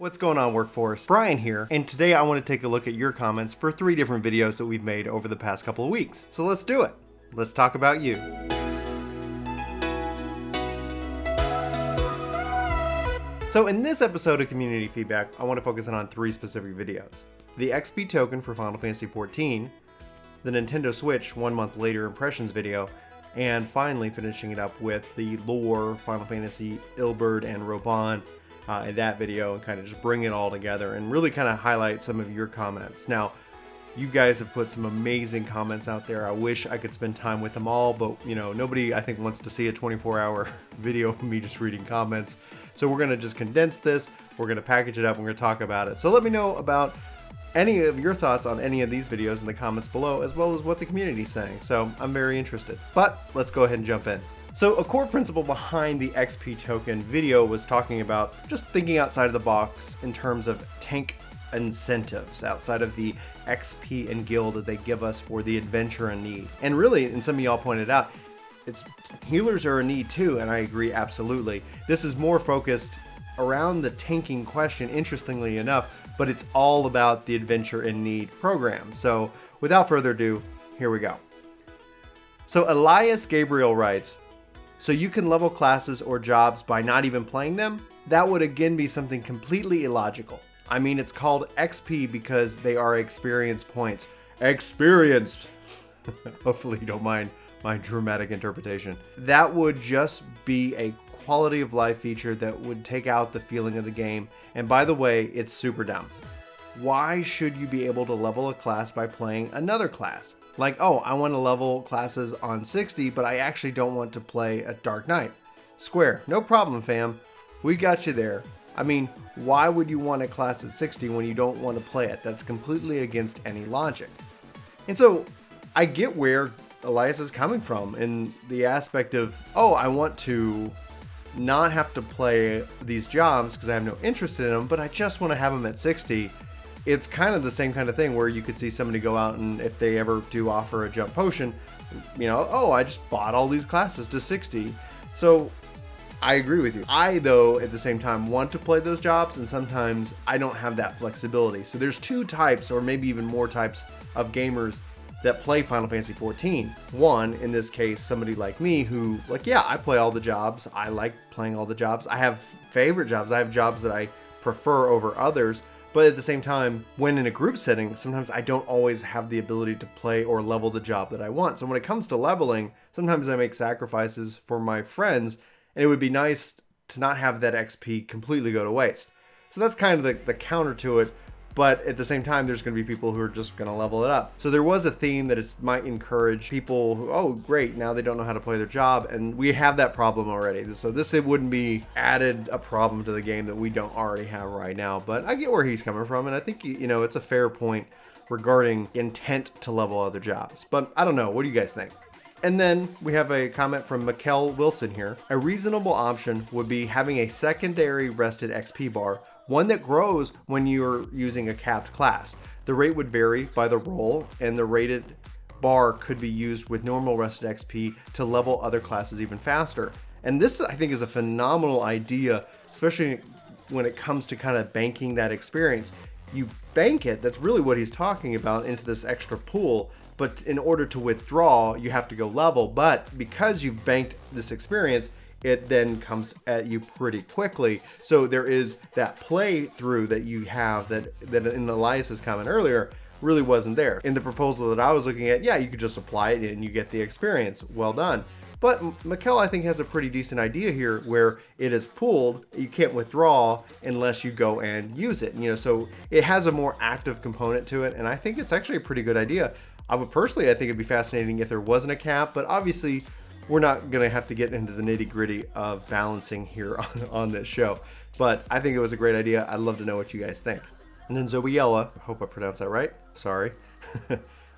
What's going on, workforce? Brian here, and today I want to take a look at your comments for 3 different videos that we've made over the past couple of weeks. So let's do it. Let's talk about you. So in this episode of Community Feedback, I want to focus in on 3 specific videos. The XP token for Final Fantasy XIV, the Nintendo Switch 1 month later impressions video, and finally finishing it up with the lore Final Fantasy Ilberd and Raubahn in that video, and kind of just bring it all together and really kind of highlight some of your comments. Now, you guys have put some amazing comments out there. I wish I could spend time with them all, but you know, nobody I think wants to see a 24-hour video of me just reading comments. So we're gonna just condense this, we're gonna package it up, and we're gonna talk about it. So let me know about any of your thoughts on any of these videos in the comments below, as well as what the community's saying. So I'm very interested. But let's go ahead and jump in. So a core principle behind the XP token video was talking about just thinking outside of the box in terms of tank incentives outside of the XP and guild that they give us for the adventure and need. And really, and some of y'all pointed out, it's healers are a need too, and I agree absolutely. This is more focused around the tanking question, interestingly enough, but it's all about the adventure and need program. So without further ado, here we go. So Elias Gabriel writes, so you can level classes or jobs by not even playing them? That would again be something completely illogical. I mean, it's called XP because they are experience points. Experience! Hopefully you don't mind my dramatic interpretation. That would just be a quality of life feature that would take out the feeling of the game. And by the way, it's super dumb. Why should you be able to level a class by playing another class? Like, oh, I want to level classes on 60, but I actually don't want to play a Dark Knight. Square, no problem, fam. We got you there. I mean, why would you want a class at 60 when you don't want to play it? That's completely against any logic. And so, I get where Elias is coming from in the aspect of, oh, I want to not have to play these jobs because I have no interest in them, but I just want to have them at 60. It's kind of the same kind of thing where you could see somebody go out and if they ever do offer a jump potion, you know, oh, I just bought all these classes to 60. So I agree with you. I, though, at the same time want to play those jobs, and sometimes I don't have that flexibility. So there's 2 types, or maybe even more types of gamers that play Final Fantasy XIV. One, in this case, somebody like me who, like, yeah, I play all the jobs. I like playing all the jobs. I have favorite jobs. I have jobs that I prefer over others. But at the same time, when in a group setting, sometimes I don't always have the ability to play or level the job that I want. So when it comes to leveling, sometimes I make sacrifices for my friends, and it would be nice to not have that XP completely go to waste. So that's kind of the counter to it. But at the same time, there's going to be people who are just going to level it up. So there was a theme that it might encourage people who, oh, great, now they don't know how to play their job. And we have that problem already. So it wouldn't be added a problem to the game that we don't already have right now. But I get where he's coming from. And I think, you know, it's a fair point regarding intent to level other jobs. But I don't know. What do you guys think? And then we have a comment from Mikkel Wilson here. A reasonable option would be having a secondary rested XP bar, one that grows when you're using a capped class. The rate would vary by the role, and the rated bar could be used with normal rested XP to level other classes even faster. And this, I think, is a phenomenal idea, especially when it comes to kind of banking that experience. You bank it, that's really what he's talking about, into this extra pool. But in order to withdraw, you have to go level. But because you've banked this experience, it then comes at you pretty quickly. So there is that playthrough that you have that in Elias's comment earlier really wasn't there. In the proposal that I was looking at, yeah, you could just apply it and you get the experience. Well done. But Mikkel, I think, has a pretty decent idea here where it is pooled. You can't withdraw unless you go and use it. You know, so it has a more active component to it, and I think it's actually a pretty good idea. I think it'd be fascinating if there wasn't a cap, but obviously we're not going to have to get into the nitty-gritty of balancing here on this show. But I think it was a great idea. I'd love to know what you guys think. And then Zoiella, I hope I pronounced that right. Sorry.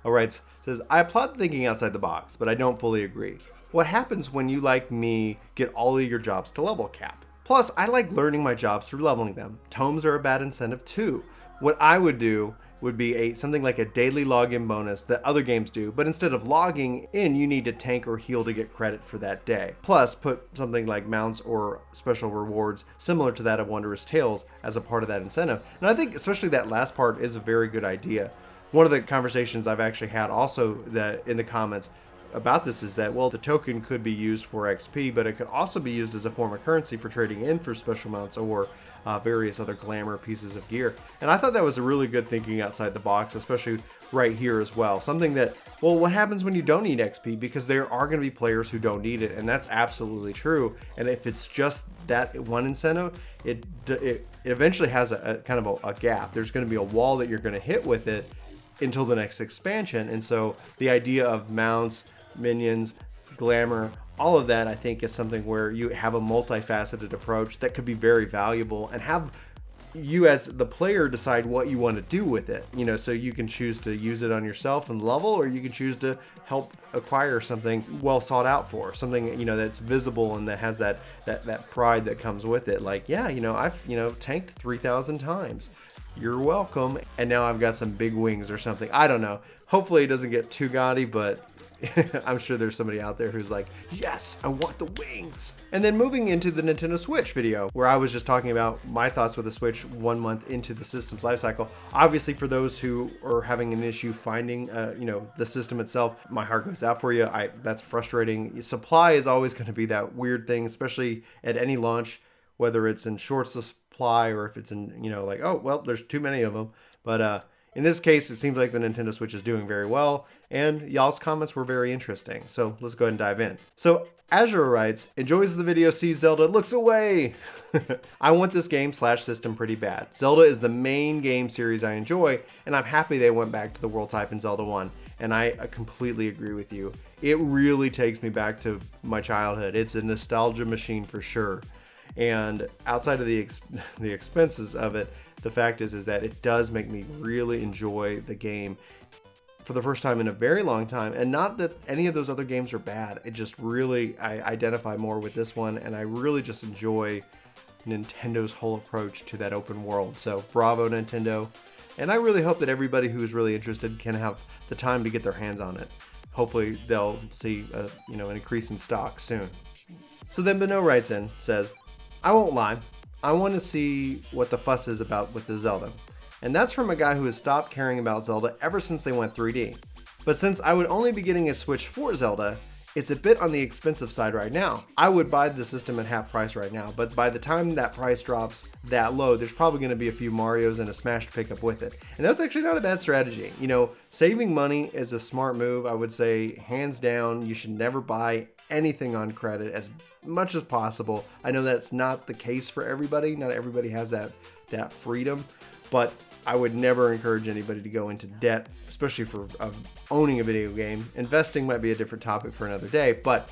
All right, says, I applaud thinking outside the box, but I don't fully agree. What happens when you, like me, get all of your jobs to level cap? Plus, I like learning my jobs through leveling them. Tomes are a bad incentive too. What I would do would be something like a daily login bonus that other games do, but instead of logging in, you need to tank or heal to get credit for that day. Plus, put something like mounts or special rewards similar to that of Wondrous Tales as a part of that incentive. And I think especially that last part is a very good idea. One of the conversations I've actually had also that in the comments about this is that, well, the token could be used for XP, but it could also be used as a form of currency for trading in for special mounts or various other glamour pieces of gear. And I thought that was a really good thinking outside the box, especially right here as well. Something that, well, what happens when you don't need XP? Because there are going to be players who don't need it, and that's absolutely true. And if it's just that one incentive, it eventually has a kind of a gap. There's going to be a wall that you're going to hit with it until the next expansion. And so the idea of mounts, minions, glamour, all of that I think is something where you have a multifaceted approach that could be very valuable, and have you as the player decide what you want to do with it. You know, so you can choose to use it on yourself and level, or you can choose to help acquire something well sought out for, something, you know, that's visible and that has that pride that comes with it. Like, yeah, you know, I've, you know, tanked 3,000 times. You're welcome. And now I've got some big wings or something. I don't know. Hopefully it doesn't get too gaudy, but I'm sure there's somebody out there who's like, yes, I want the wings. And then moving into the Nintendo Switch video, where I was just talking about my thoughts with the Switch 1 month into the system's life cycle. Obviously, for those who are having an issue finding, you know, the system itself, my heart goes out for you. That's frustrating. Supply is always going to be that weird thing, especially at any launch, whether it's in short supply or if it's in, you know, like, oh, well, there's too many of them. But in this case, it seems like the Nintendo Switch is doing very well, and y'all's comments were very interesting. So let's go ahead and dive in. So Azure writes, enjoys the video, sees Zelda, looks away. I want this game / system pretty bad. Zelda is the main game series I enjoy, and I'm happy they went back to the world type in Zelda 1. And I completely agree with you. It really takes me back to my childhood. It's a nostalgia machine for sure. And outside of the expenses of it, the fact is that it does make me really enjoy the game for the first time in a very long time. And not that any of those other games are bad. It just really, I identify more with this one, and I really just enjoy Nintendo's whole approach to that open world. So bravo, Nintendo. And I really hope that everybody who is really interested can have the time to get their hands on it. Hopefully they'll see you know, an increase in stock soon. So then Beno writes in, says, I won't lie, I want to see what the fuss is about with the Zelda. And that's from a guy who has stopped caring about Zelda ever since they went 3D. But since I would only be getting a Switch for Zelda, it's a bit on the expensive side right now. I would buy the system at half price right now, but by the time that price drops that low, there's probably going to be a few Marios and a Smash to pick up with it. And that's actually not a bad strategy. You know, saving money is a smart move. I would say hands down, you should never buy anything on credit as much as possible. I know that's not the case for everybody. Not everybody has that freedom, but I would never encourage anybody to go into debt, especially for owning a video game. Investing might be a different topic for another day, but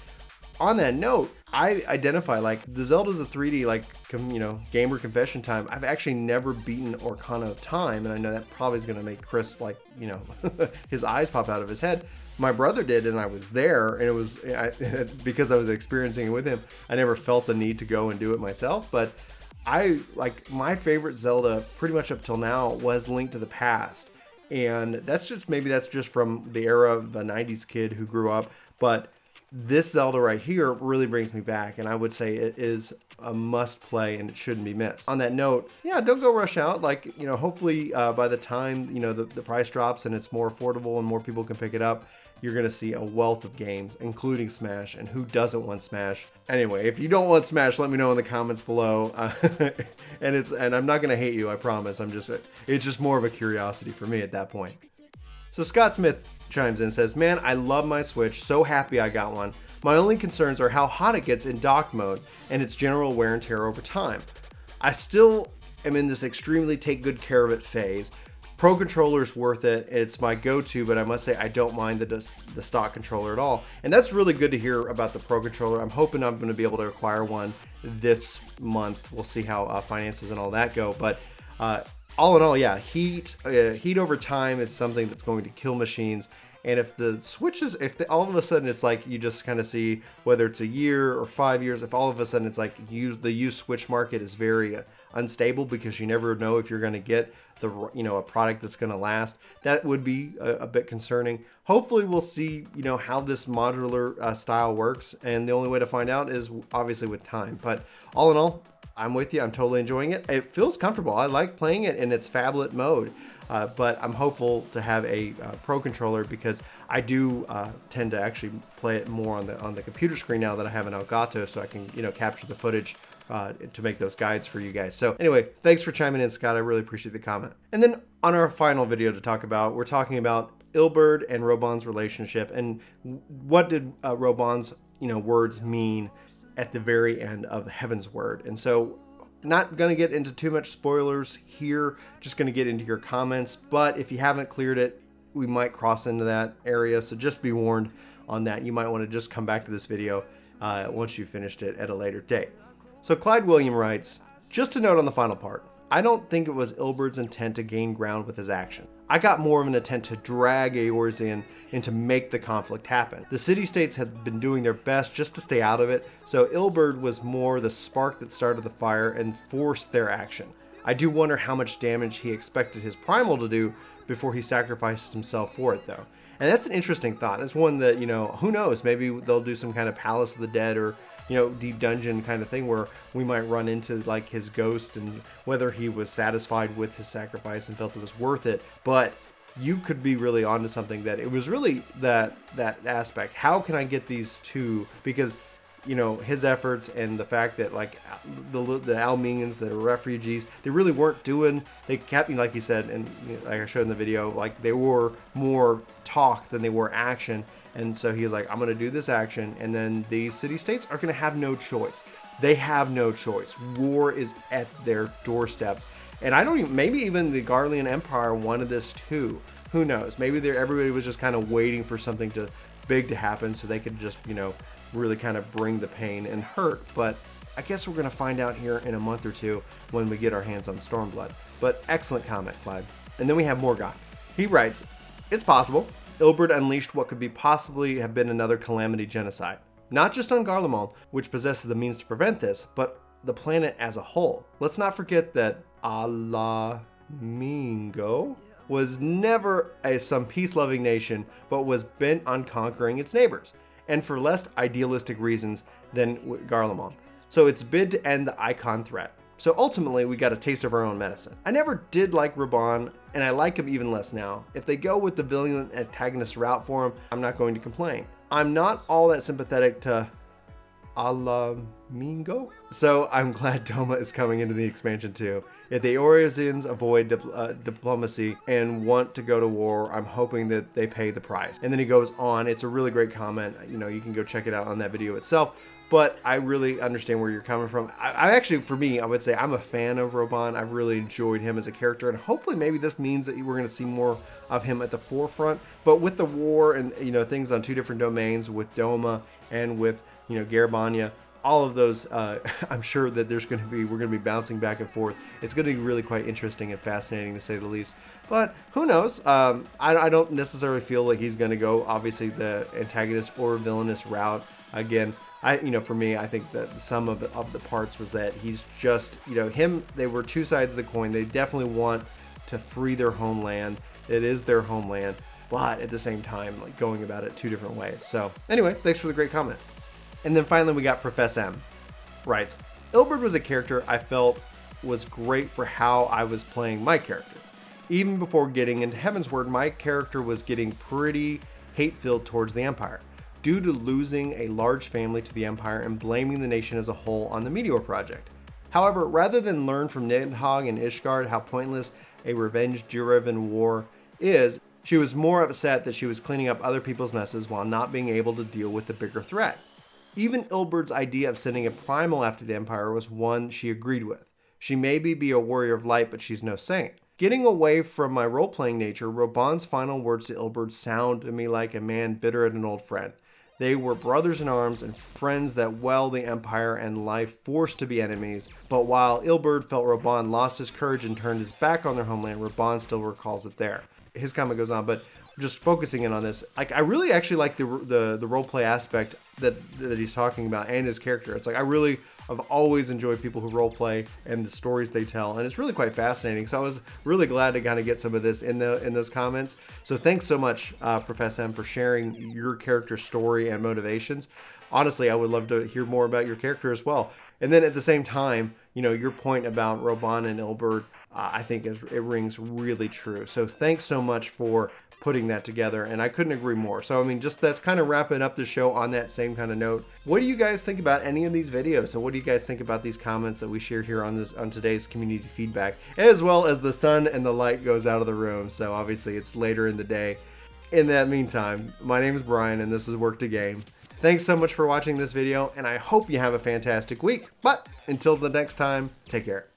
on that note, I identify like the Zelda's the 3D, like, you know, gamer confession time. I've actually never beaten Ocarina of Time, and I know that probably is going to make Chris, like, you know, his eyes pop out of his head. My brother did, and I was there, and it was because I was experiencing it with him. I never felt the need to go and do it myself, but my favorite Zelda pretty much up till now was Link to the Past, and that's just from the era of a 90s kid who grew up. But this Zelda right here really brings me back, and I would say it is a must play and it shouldn't be missed. On that note, yeah, don't go rush out. Like, you know, hopefully by the time, you know, the price drops and it's more affordable and more people can pick it up, you're going to see a wealth of games, including Smash, and who doesn't want Smash? Anyway, if you don't want Smash, let me know in the comments below. And I'm not going to hate you, I promise. It's just more of a curiosity for me at that point. So Scott Smith chimes in and says, man, I love my Switch, so happy I got one. My only concerns are how hot it gets in dock mode and its general wear and tear over time. I still am in this extremely take good care of it phase. Pro controller's worth it. It's my go-to, but I must say I don't mind the stock controller at all. And that's really good to hear about the Pro controller. I'm hoping I'm going to be able to acquire one this month. We'll see how finances and all that go. But all in all, yeah, heat over time is something that's going to kill machines. And if the switches, all of a sudden it's like you just kind of see whether it's a year or 5 years, if all of a sudden it's like the used Switch market is very unstable because you never know if you're going to get a product that's going to last, that would be a bit concerning. Hopefully we'll see, how this modular style works, and the only way to find out is obviously with time. But all in all, I'm with you. I'm totally enjoying it. It feels comfortable. I like playing it in its phablet mode, but I'm hopeful to have a Pro controller because I do tend to actually play it more on the computer screen now that I have an Elgato, so I can capture the footage to make those guides for you guys. So anyway, thanks for chiming in, Scott. I really appreciate the comment. And then on our final video to talk about, we're talking about Ilberd and Raubahnn's relationship and what did Raubahnn's words mean at the very end of Heaven's Word. And so not going to get into too much spoilers here, just going to get into your comments. But if you haven't cleared it, we might cross into that area. So just be warned on that. You might want to just come back to this video once you've finished it at a later date. So Clyde William writes, just a note on the final part. I don't think it was Ilberd's intent to gain ground with his action. I got more of an intent to drag Eorzean and to make the conflict happen. The city-states had been doing their best just to stay out of it, so Ilberd was more the spark that started the fire and forced their action. I do wonder how much damage he expected his primal to do before he sacrificed himself for it, though. And that's an interesting thought. It's one that, who knows, maybe they'll do some kind of Palace of the Dead or deep dungeon kind of thing where we might run into like his ghost and whether he was satisfied with his sacrifice and felt it was worth it. But you could be really onto something that it was really that aspect. How can I get these two? Because his efforts and the fact that like the Almenians that are refugees, they really weren't doing. They kept, like he said, and like I showed in the video, like they were more talk than they were action. And so he was like, I'm going to do this action, and then these city-states are going to have no choice. They have no choice. War is at their doorsteps. And I don't even, maybe even the Garlean Empire wanted this too. Who knows? Maybe everybody was just kind of waiting for something big to happen so they could just, really kind of bring the pain and hurt. But I guess we're going to find out here in a month or two when we get our hands on Stormblood. But excellent comment, Clyde. And then we have more guy. He writes, it's possible. Ilberd unleashed what could possibly have been another calamity genocide. Not just on Garlemald, which possesses the means to prevent this, but the planet as a whole. Let's not forget that Alamingo was never some peace-loving nation, but was bent on conquering its neighbors, and for less idealistic reasons than Garlemald. So it's bid to end the Icon threat. So ultimately, we got a taste of our own medicine. I never did like Raubahn, and I like him even less now. If they go with the villain antagonist route for him, I'm not going to complain. I'm not all that sympathetic to Alamingo, so I'm glad Doma is coming into the expansion too. If the Eorzeans avoid diplomacy and want to go to war, I'm hoping that they pay the price. And then he goes on. It's a really great comment. You can go check it out on that video itself. But I really understand where you're coming from. I actually, for me, I would say I'm a fan of Raubahn. I've really enjoyed him as a character, and hopefully maybe this means that we're going to see more of him at the forefront. But with the war and things on two different domains with Doma and with Garabania, all of those, I'm sure that we're going to be bouncing back and forth. It's going to be really quite interesting and fascinating to say the least. But who knows? I don't necessarily feel like he's going to go obviously the antagonist or villainous route again. For me, I think that some of the parts was that he's just, they were two sides of the coin. They definitely want to free their homeland. It is their homeland, but at the same time, like going about it two different ways. So anyway, thanks for the great comment. And then finally, we got Professor M. Writes, Ilberd was a character I felt was great for how I was playing my character. Even before getting into Heaven's Word, my character was getting pretty hate-filled towards the Empire, due to losing a large family to the Empire and blaming the nation as a whole on the Meteor Project. However, rather than learn from Nidhogg and Ishgard how pointless a revenge-driven war is, she was more upset that she was cleaning up other people's messes while not being able to deal with the bigger threat. Even Ilberd's idea of sending a primal after the Empire was one she agreed with. She may be a warrior of light, but she's no saint. Getting away from my role-playing nature, Raubahnn's final words to Ilberd sound to me like a man bitter at an old friend. They were brothers in arms and friends that the Empire and life forced to be enemies. But while Ilberd felt Raubahn lost his courage and turned his back on their homeland, Raubahn still recalls it there. His comment goes on, but just focusing in on this, like I really actually like the roleplay aspect that he's talking about and his character. It's like I've always enjoyed people who roleplay and the stories they tell, and it's really quite fascinating. So I was really glad to kind of get some of this in those comments. So thanks so much, Professor M, for sharing your character story and motivations. Honestly, I would love to hear more about your character as well. And then at the same time, you know, your point about Raubahn and Ilberd, I think it rings really true. So thanks so much for putting that together, and I couldn't agree more. So I mean, just that's kind of wrapping up the show on that same kind of note. What do you guys think about any of these videos, and what do you guys think about these comments that we shared here on today's community feedback, as well as the sun and the light goes out of the room, so obviously it's later in the day. In that meantime, my name is Brian, and this is Work to Game. Thanks so much for watching this video, and I hope you have a fantastic week. But until the next time, take care.